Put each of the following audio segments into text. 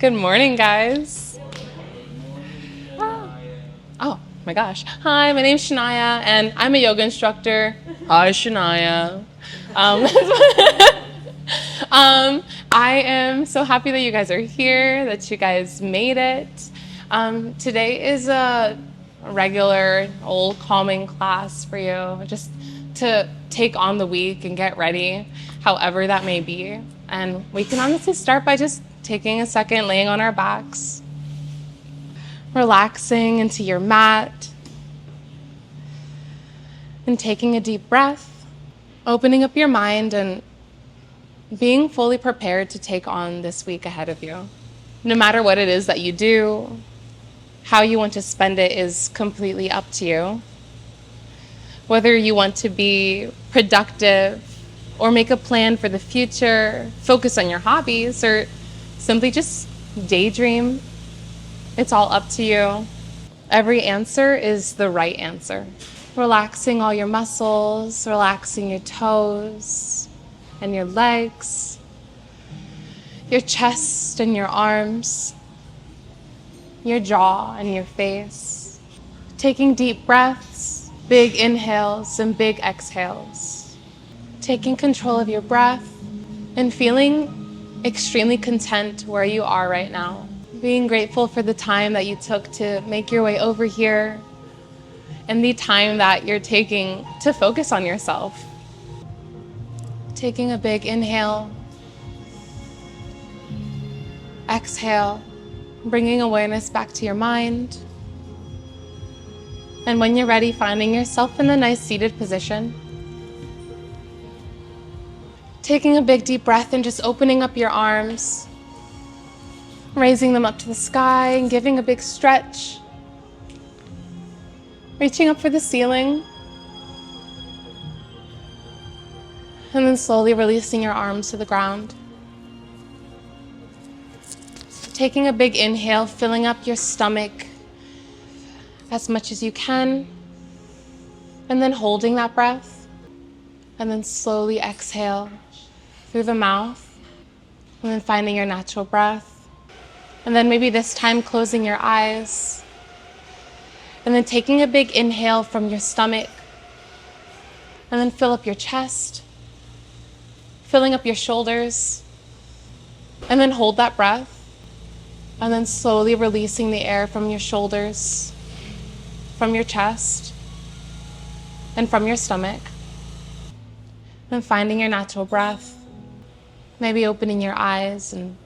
Good morning, guys. Oh my gosh. Hi, my name's Shania, and I'm a yoga instructor. Hi, Shania. Um, I am so happy that you guys are here, that you guys made it. Today is a regular, old, calming class for you, just to take on the week and get ready, however that may be. And we can honestly start by just taking a second, laying on our backs, relaxing into your mat, and taking a deep breath, opening up your mind and being fully prepared to take on this week ahead of you. No matter what it is that you do, how you want to spend it is completely up to you. Whether you want to be productive or make a plan for the future, focus on your hobbies, or simply just daydream, it's all up to you. Every answer is the right answer. Relaxing all your muscles, relaxing your toes and your legs, your chest and your arms, your jaw and your face. Taking deep breaths, big inhales and big exhales. Taking control of your breath and feeling extremely content where you are right now. Being grateful for the time that you took to make your way over here and the time that you're taking to focus on yourself. Taking a big inhale, exhale, bringing awareness back to your mind. And when you're ready, finding yourself in a nice seated position. Taking a big deep breath and just opening up your arms, raising them up to the sky and giving a big stretch. Reaching up for the ceiling. And then slowly releasing your arms to the ground. Taking a big inhale, filling up your stomach as much as you can. And then holding that breath. And then slowly exhale through the mouth. And then finding your natural breath. And then maybe this time closing your eyes. And then taking a big inhale from your stomach. And then fill up your chest. Filling up your shoulders. And then hold that breath. And then slowly releasing the air from your shoulders, from your chest, and from your stomach. And finding your natural breath. Maybe opening your eyes and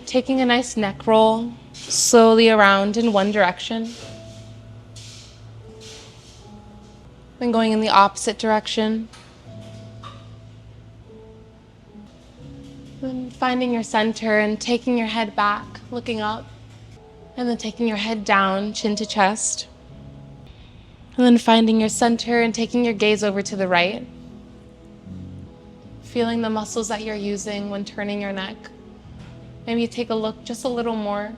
taking a nice neck roll slowly around in one direction. Then going in the opposite direction. Then finding your center and taking your head back, looking up. And then taking your head down, chin to chest. And then finding your center and taking your gaze over to the right. Feeling the muscles that you're using when turning your neck. Maybe you take a look just a little more.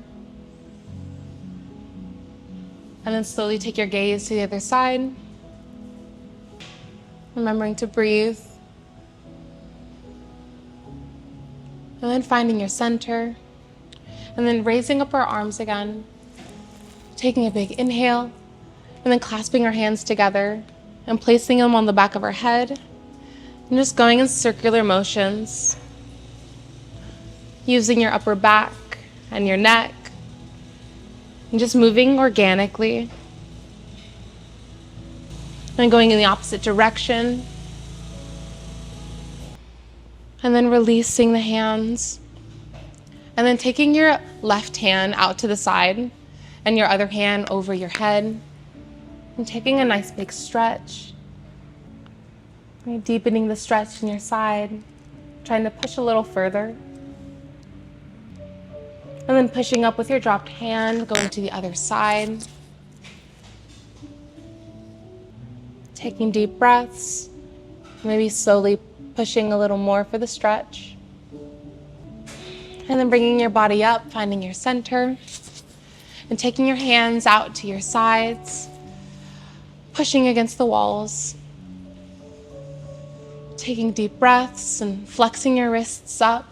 And then slowly take your gaze to the other side. Remembering to breathe. And then finding your center. And then raising up our arms again. Taking a big inhale. And then clasping our hands together and placing them on the back of our head. And just going in circular motions. Using your upper back and your neck. And just moving organically. And going in the opposite direction. And then releasing the hands. And then taking your left hand out to the side and your other hand over your head. And taking a nice big stretch. And deepening the stretch in your side. Trying to push a little further. And then pushing up with your dropped hand, going to the other side. Taking deep breaths. Maybe slowly pushing a little more for the stretch. And then bringing your body up, finding your center. And taking your hands out to your sides. Pushing against the walls. Taking deep breaths and flexing your wrists up.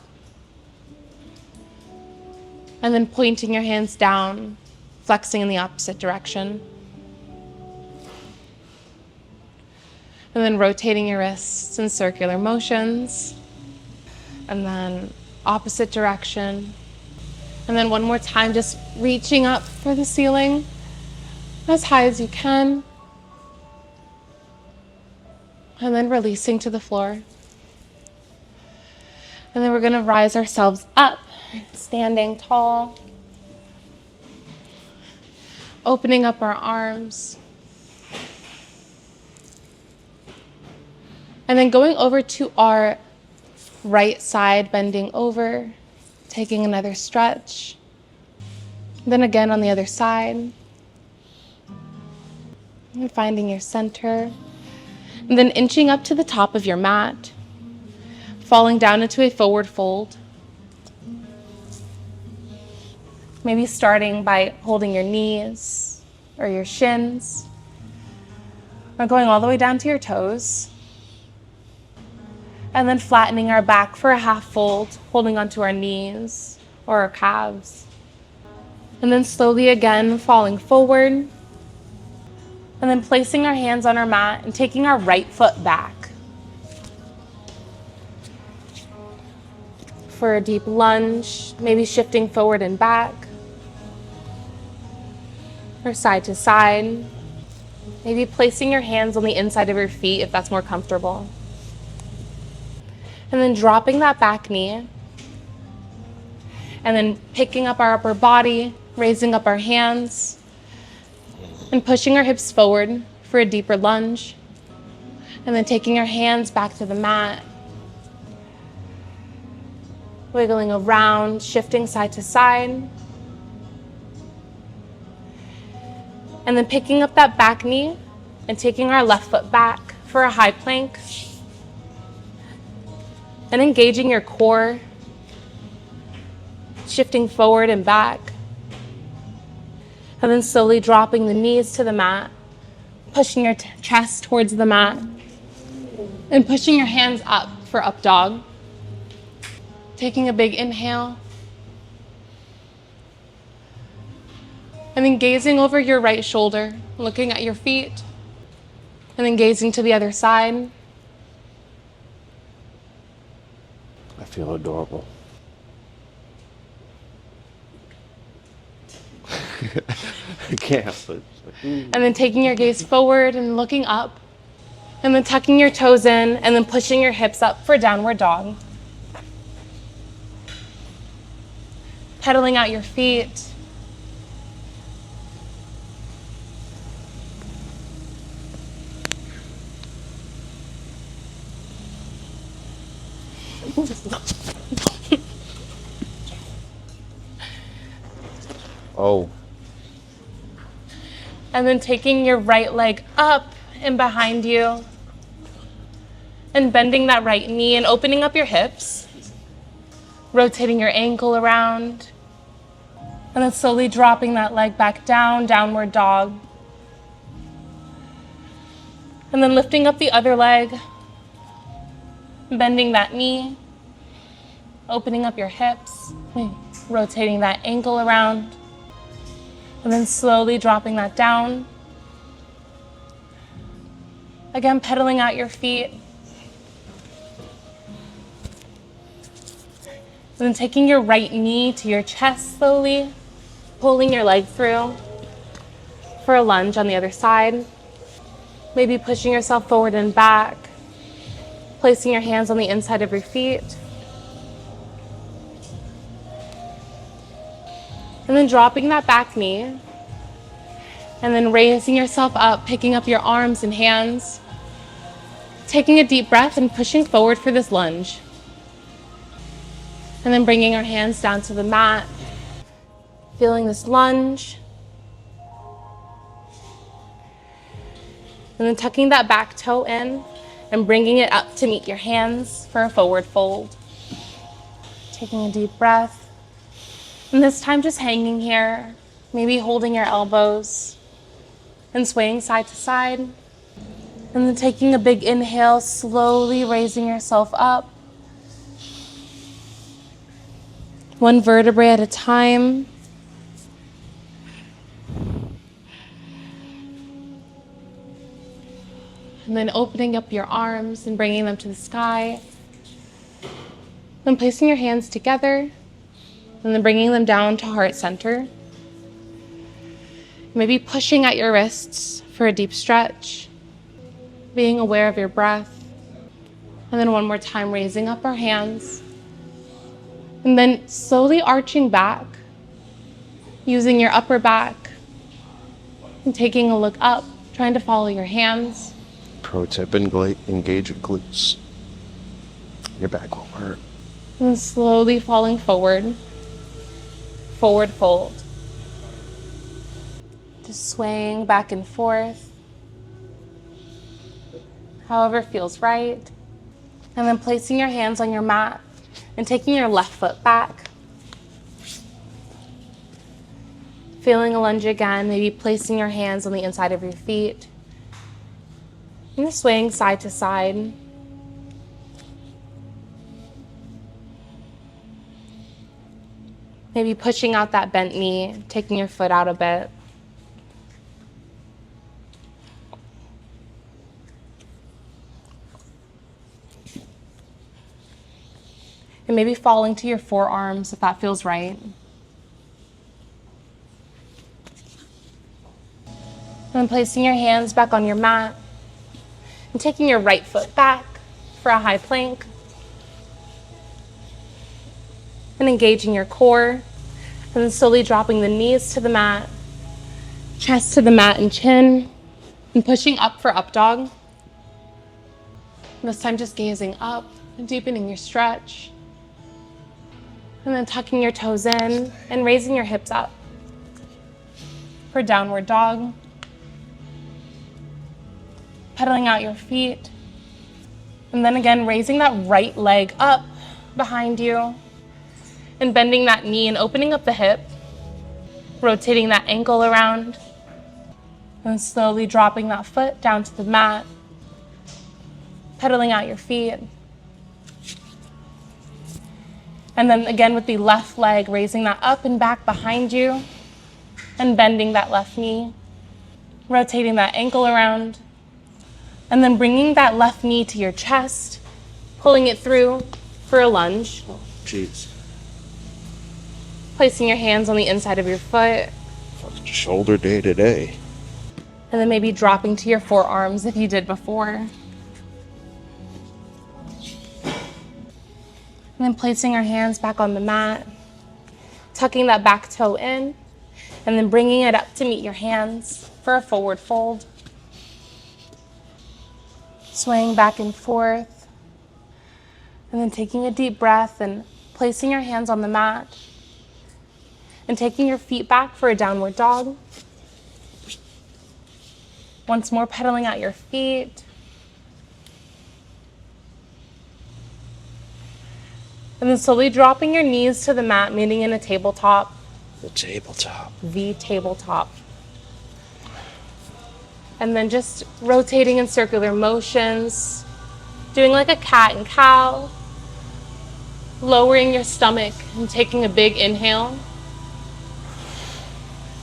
And then pointing your hands down, flexing in the opposite direction. And then rotating your wrists in circular motions. And then opposite direction. And then one more time, just reaching up for the ceiling as high as you can. And then releasing to the floor. And then we're going to rise ourselves up, standing tall. Opening up our arms. And then going over to our right side, bending over, taking another stretch. Then again on the other side. And finding your center. And then inching up to the top of your mat, falling down into a forward fold. Maybe starting by holding your knees or your shins, or going all the way down to your toes. And then flattening our back for a half fold, holding onto our knees or our calves. And then slowly again falling forward. And then placing our hands on our mat and taking our right foot back. For a deep lunge, maybe shifting forward and back. Or side to side. Maybe placing your hands on the inside of your feet if that's more comfortable. And then dropping that back knee. And then picking up our upper body, raising up our hands. And pushing our hips forward for a deeper lunge. And then taking our hands back to the mat. Wiggling around, shifting side to side. And then picking up that back knee and taking our left foot back for a high plank. And engaging your core. Shifting forward and back. And then slowly dropping the knees to the mat, pushing your chest towards the mat, and pushing your hands up for up dog. Taking a big inhale. And then gazing over your right shoulder, looking at your feet, and then gazing to the other side. I feel adorable. I can't help it. And then taking your gaze forward and looking up. And then tucking your toes in and then pushing your hips up for downward dog. Pedaling out your feet. Oh. And then taking your right leg up and behind you. And bending that right knee and opening up your hips. Rotating your ankle around. And then slowly dropping that leg back down, downward dog. And then lifting up the other leg. Bending that knee. Opening up your hips. Rotating that ankle around. And then slowly dropping that down. Again, pedaling out your feet. And then taking your right knee to your chest slowly, pulling your leg through for a lunge on the other side. Maybe pushing yourself forward and back, placing your hands on the inside of your feet. And then dropping that back knee. And then raising yourself up, picking up your arms and hands. Taking a deep breath and pushing forward for this lunge. And then bringing our hands down to the mat. Feeling this lunge. And then tucking that back toe in and bringing it up to meet your hands for a forward fold. Taking a deep breath. And this time just hanging here, maybe holding your elbows and swaying side to side. And then taking a big inhale, slowly raising yourself up. one vertebrae at a time. And then opening up your arms and bringing them to the sky. Then placing your hands together and then bringing them down to heart center. Maybe pushing at your wrists for a deep stretch. Being aware of your breath. And then one more time, raising up our hands. And then slowly arching back, using your upper back and taking a look up, trying to follow your hands. Pro tip, engage your glutes. Your back won't hurt. And then slowly falling forward. Forward fold. Just swaying back and forth. However feels right. And then placing your hands on your mat and taking your left foot back. Feeling a lunge again, maybe placing your hands on the inside of your feet. And just swaying side to side. Maybe pushing out that bent knee, taking your foot out a bit. And maybe falling to your forearms if that feels right. And then placing your hands back on your mat and taking your right foot back for a high plank. And engaging your core. And then slowly dropping the knees to the mat, chest to the mat and chin, and pushing up for up dog. And this time just gazing up and deepening your stretch. And then tucking your toes in and raising your hips up for downward dog. Pedaling out your feet. And then again, raising that right leg up behind you and bending that knee and opening up the hip, rotating that ankle around, and slowly dropping that foot down to the mat, pedaling out your feet. And then again with the left leg, raising that up and back behind you and bending that left knee, rotating that ankle around, and then bringing that left knee to your chest, pulling it through for a lunge. Oh, jeez. Placing your hands on the inside of your foot. Shoulder day today. And then maybe dropping to your forearms if you did before. And then placing our hands back on the mat, tucking that back toe in, and then bringing it up to meet your hands for a forward fold. Swaying back and forth, and then taking a deep breath and placing your hands on the mat, and taking your feet back for a downward dog. Once more, pedaling out your feet. And then slowly dropping your knees to the mat, meeting in a tabletop. The tabletop. The tabletop. And then just rotating in circular motions, doing like a cat and cow, lowering your stomach and taking a big inhale.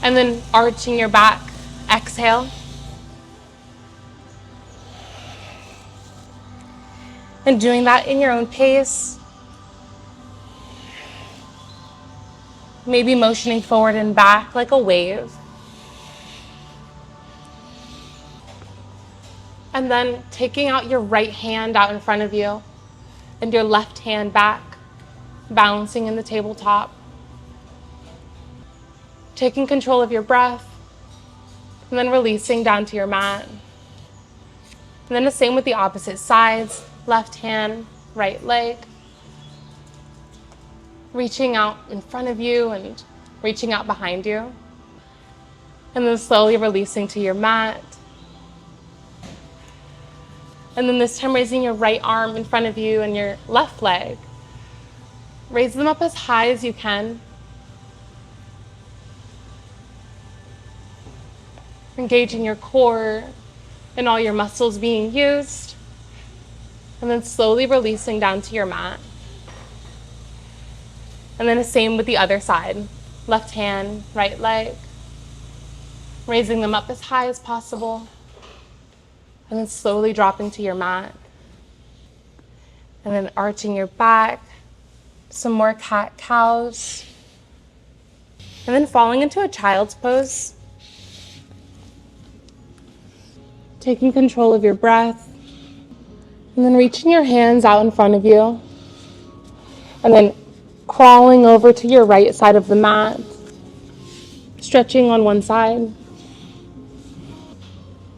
And then arching your back, exhale. And doing that in your own pace. Maybe motioning forward and back like a wave. And then taking out your right hand out in front of you and your left hand back, balancing in the tabletop. Taking control of your breath and then releasing down to your mat. And then the same with the opposite sides, left hand, right leg. Reaching out in front of you and reaching out behind you. And then slowly releasing to your mat. And then this time raising your right arm in front of you and your left leg. Raise them up as high as you can. Engaging your core and all your muscles being used. And then slowly releasing down to your mat. And then the same with the other side. Left hand, right leg. Raising them up as high as possible. And then slowly dropping to your mat. And then arching your back. Some more cat-cows. And then falling into a child's pose. Taking control of your breath. And then reaching your hands out in front of you. And then crawling over to your right side of the mat. Stretching on one side. And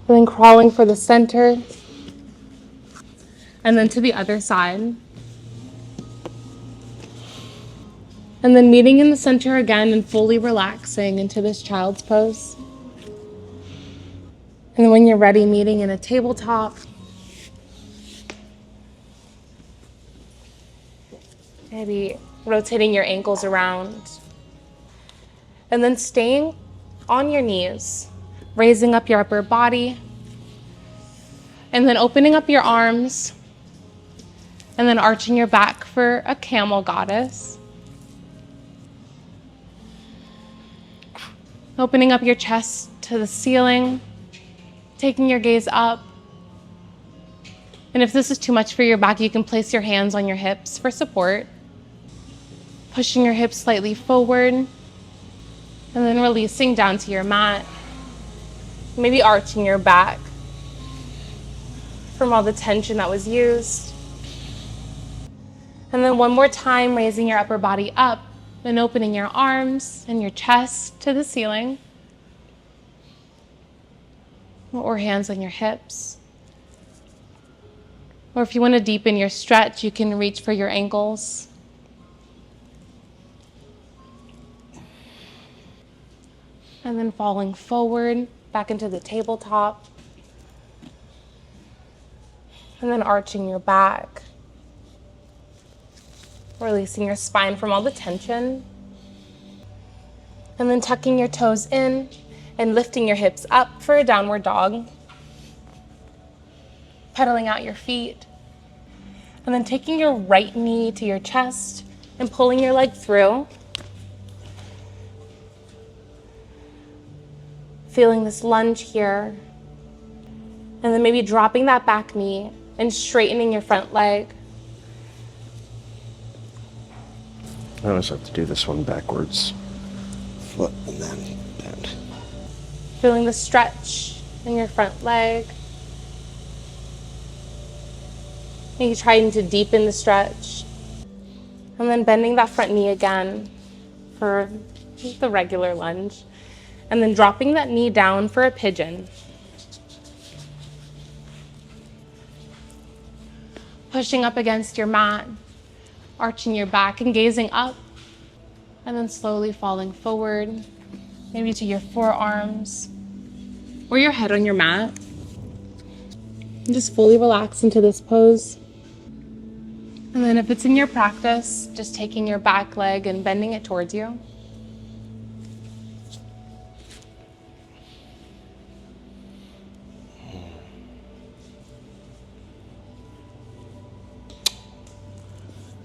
then crawling for the center. And then to the other side. And then meeting in the center again and fully relaxing into this child's pose. And then when you're ready, meeting in a tabletop. Maybe rotating your ankles around. And then staying on your knees, raising up your upper body. And then opening up your arms. And then arching your back for a camel goddess. Opening up your chest to the ceiling. Taking your gaze up. And if this is too much for your back, you can place your hands on your hips for support. Pushing your hips slightly forward. And then releasing down to your mat. Maybe arching your back from all the tension that was used. And then one more time, raising your upper body up and opening your arms and your chest to the ceiling. Or hands on your hips. Or if you want to deepen your stretch, you can reach for your ankles. And then falling forward, back into the tabletop. And then arching your back. Releasing your spine from all the tension. And then tucking your toes in and lifting your hips up for a downward dog. Pedaling out your feet. And then taking your right knee to your chest and pulling your leg through. Feeling this lunge here. And then maybe dropping that back knee and straightening your front leg. I always have to do this one backwards. Foot and then bend. Feeling the stretch in your front leg. Maybe trying to deepen the stretch. And then bending that front knee again for the regular lunge. And then dropping that knee down for a pigeon. Pushing up against your mat. Arching your back and gazing up. And then slowly falling forward. Maybe to your forearms. Or your head on your mat. And just fully relax into this pose. And then if it's in your practice, just taking your back leg and bending it towards you.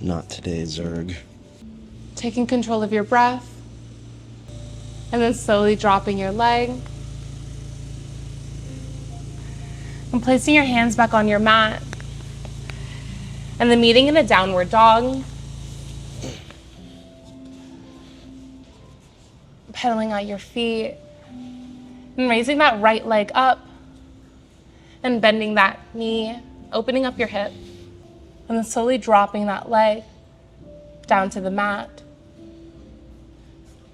Not today, Zerg. Taking control of your breath. And then slowly dropping your leg. And placing your hands back on your mat. And then meeting in a downward dog. Pedaling out your feet. And raising that right leg up. And bending that knee. Opening up your hip. And then slowly dropping that leg down to the mat.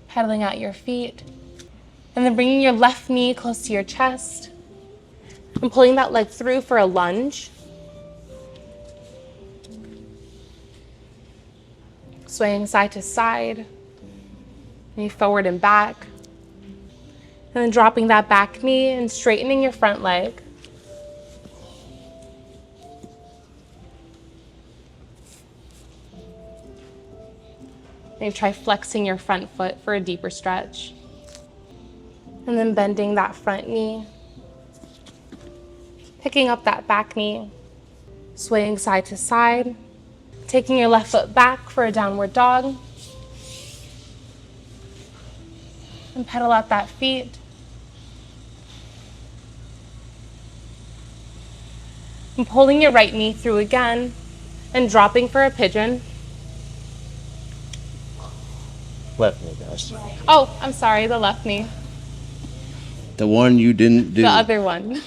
Pedaling out your feet. And then bringing your left knee close to your chest. And pulling that leg through for a lunge. Swaying side to side. Maybe forward and back. And then dropping that back knee and straightening your front leg. Maybe try flexing your front foot for a deeper stretch. And then bending that front knee. Picking up that back knee. Swaying side to side. Taking your left foot back for a downward dog. And pedal out that feet. And pulling your right knee through again and dropping for a pigeon. Left knee, guys. Oh, I'm sorry, the left knee. The one you didn't do. The other one.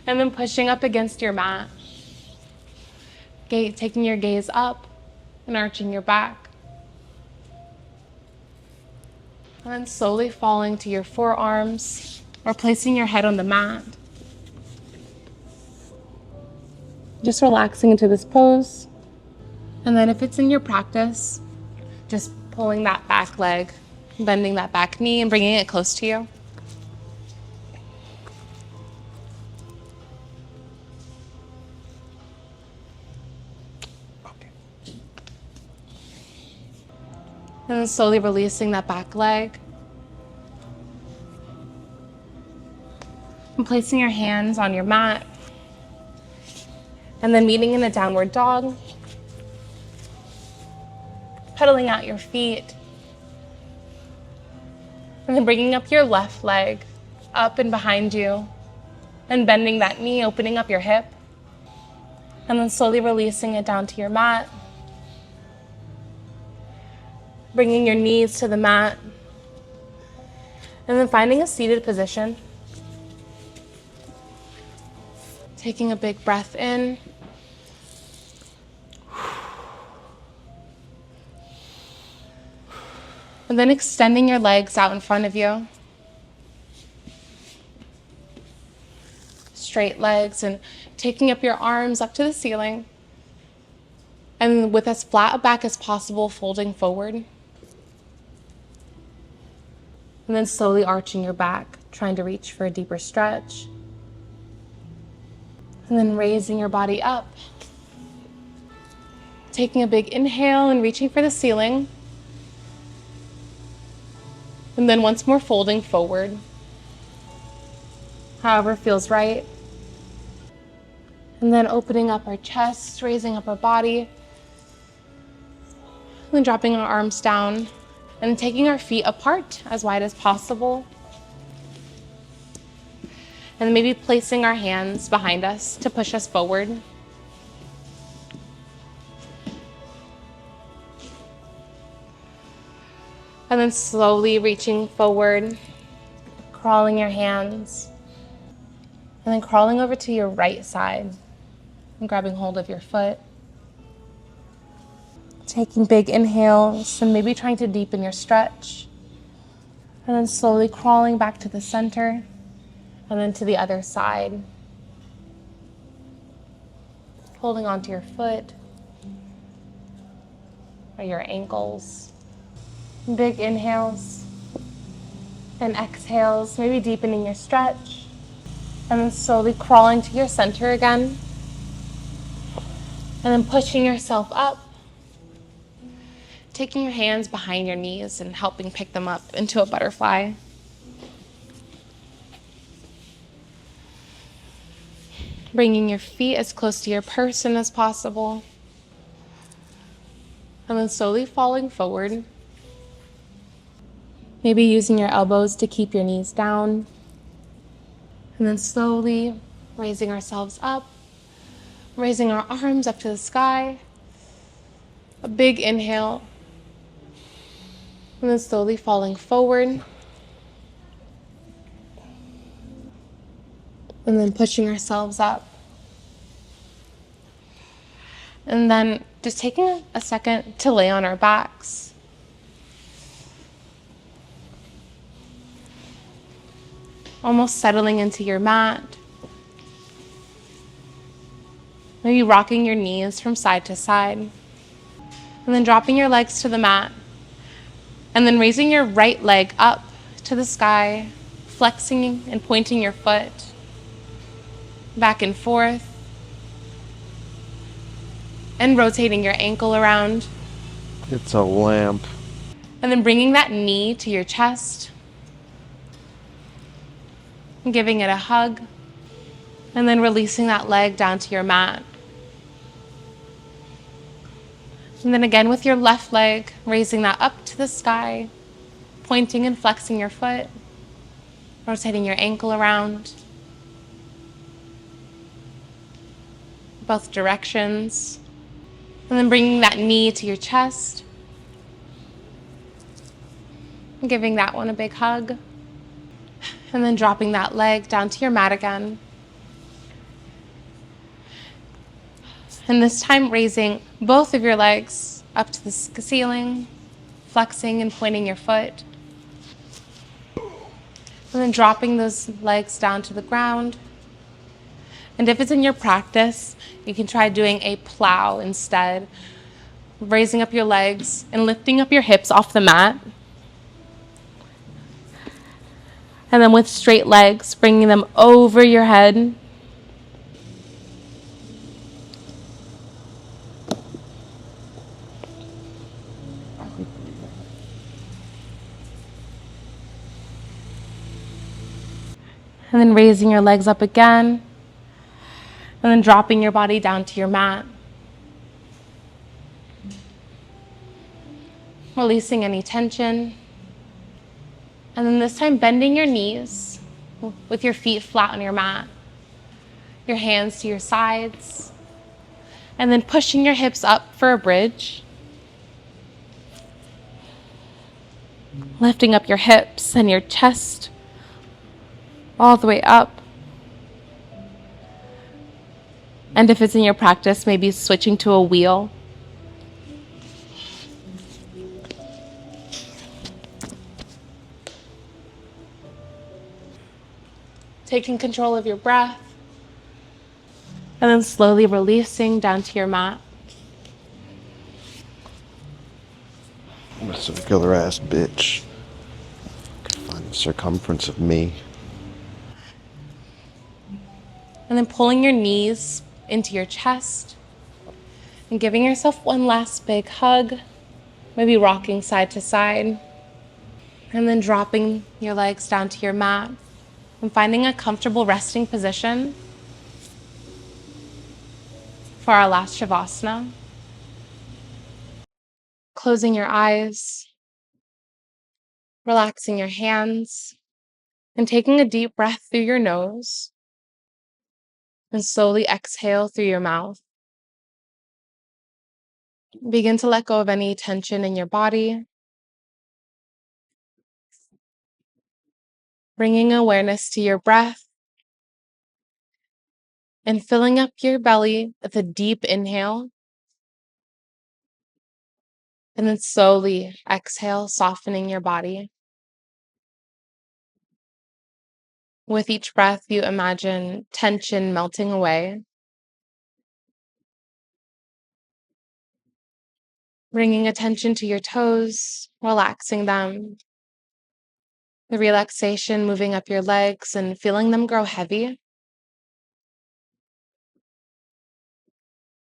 And then pushing up against your mat. Taking your gaze up and arching your back. And then slowly falling to your forearms or placing your head on the mat. Just relaxing into this pose. And then if it's in your practice, just pulling that back leg, bending that back knee and bringing it close to you. Okay. And then slowly releasing that back leg. And placing your hands on your mat. And then meeting in a downward dog. Pedaling out your feet. And then bringing up your left leg up and behind you. And bending that knee, opening up your hip. And then slowly releasing it down to your mat. Bringing your knees to the mat. And then finding a seated position. Taking a big breath in. And then extending your legs out in front of you. Straight legs and taking up your arms up to the ceiling. And with as flat a back as possible, folding forward. And then slowly arching your back, trying to reach for a deeper stretch. And then raising your body up. Taking a big inhale and reaching for the ceiling. And then once more folding forward. However feels right. And then opening up our chest, raising up our body. And then dropping our arms down. And taking our feet apart as wide as possible. And maybe placing our hands behind us to push us forward. And then slowly reaching forward, crawling your hands. And then crawling over to your right side and grabbing hold of your foot. Taking big inhales and maybe trying to deepen your stretch. And then slowly crawling back to the center. And then to the other side. Holding onto your foot or your ankles. Big inhales and exhales, maybe deepening your stretch. And then slowly crawling to your center again. And then pushing yourself up. Taking your hands behind your knees and helping pick them up into a butterfly. Bringing your feet as close to your person as possible. And then slowly falling forward. Maybe using your elbows to keep your knees down. And then slowly raising ourselves up. Raising our arms up to the sky. A big inhale. And then slowly falling forward. And then pushing ourselves up. And then just taking a second to lay on our backs. Almost settling into your mat. Maybe rocking your knees from side to side. And then dropping your legs to the mat. And then raising your right leg up to the sky, flexing and pointing your foot back and forth. And rotating your ankle around. It's a lamp. And then bringing that knee to your chest. And giving it a hug. And then releasing that leg down to your mat. And then again with your left leg, raising that up to the sky. pointing and flexing your foot, rotating your ankle around, both directions, and then bringing that knee to your chest, and giving that one a big hug, and then dropping that leg down to your mat again. And this time raising both of your legs up to the ceiling, flexing and pointing your foot, and then dropping those legs down to the ground. And if it's in your practice, you can try doing a plow instead, raising up your legs and lifting up your hips off the mat. And then with straight legs, bringing them over your head. And then raising your legs up again. And then dropping your body down to your mat. Releasing any tension. And then this time bending your knees with your feet flat on your mat. Your hands to your sides. And then pushing your hips up for a bridge. Lifting up your hips and your chest all the way up. And if it's in your practice, maybe switching to a wheel. Taking control of your breath. And then slowly releasing down to your mat. Some killer ass bitch. Could find the circumference of me. And then pulling your knees into your chest and giving yourself one last big hug, maybe rocking side to side, and then dropping your legs down to your mat and finding a comfortable resting position for our last Shavasana. Closing your eyes, relaxing your hands, and taking a deep breath through your nose, and slowly exhale through your mouth. Begin to let go of any tension in your body, bringing awareness to your breath, and filling up your belly with a deep inhale, and then slowly exhale, softening your body. With each breath, you imagine tension melting away, bringing attention to your toes, relaxing them, the relaxation moving up your legs and feeling them grow heavy.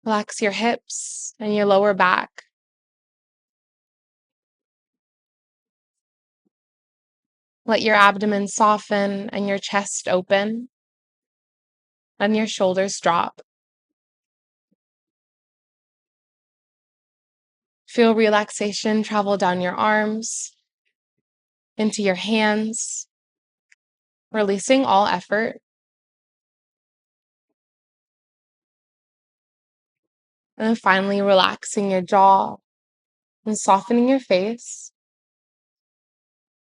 Relax your hips and your lower back. Let your abdomen soften and your chest open, and your shoulders drop. Feel relaxation travel down your arms, into your hands, releasing all effort. And then finally relaxing your jaw and softening your face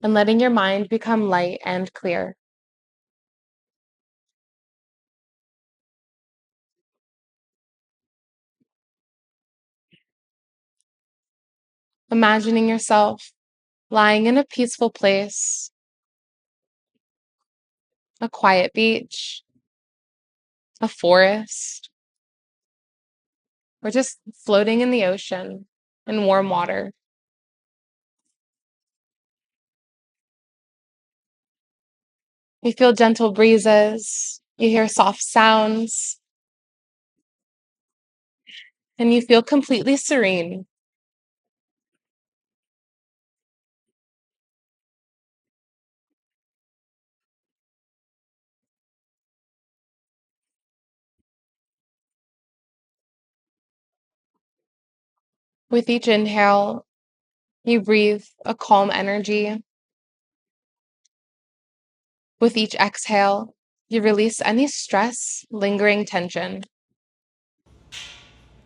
and letting your mind become light and clear. Imagining yourself lying in a peaceful place, a quiet beach, a forest, or just floating in the ocean in warm water. You feel gentle breezes, you hear soft sounds, and you feel completely serene. With each inhale, you breathe a calm energy. With each exhale, you release any stress, lingering tension.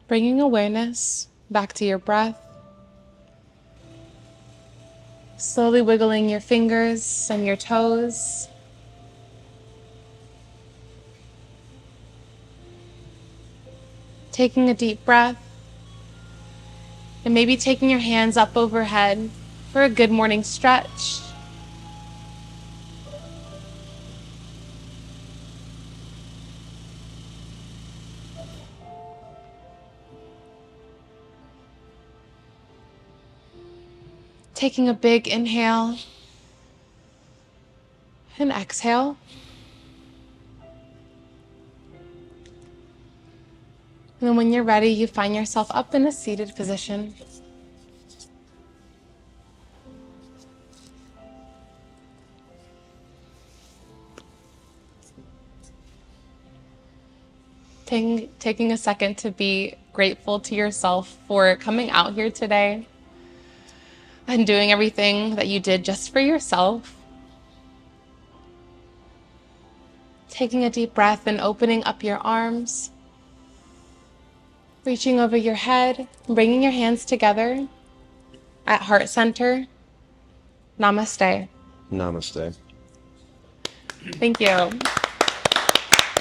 Bringing awareness back to your breath. Slowly wiggling your fingers and your toes. Taking a deep breath. And maybe taking your hands up overhead for a good morning stretch. Taking a big inhale and exhale. And then when you're ready, you find yourself up in a seated position. Taking a second to be grateful to yourself for coming out here today and doing everything that you did just for yourself. Taking a deep breath and opening up your arms. Reaching over your head, bringing your hands together at heart center. Namaste. Namaste. Thank you.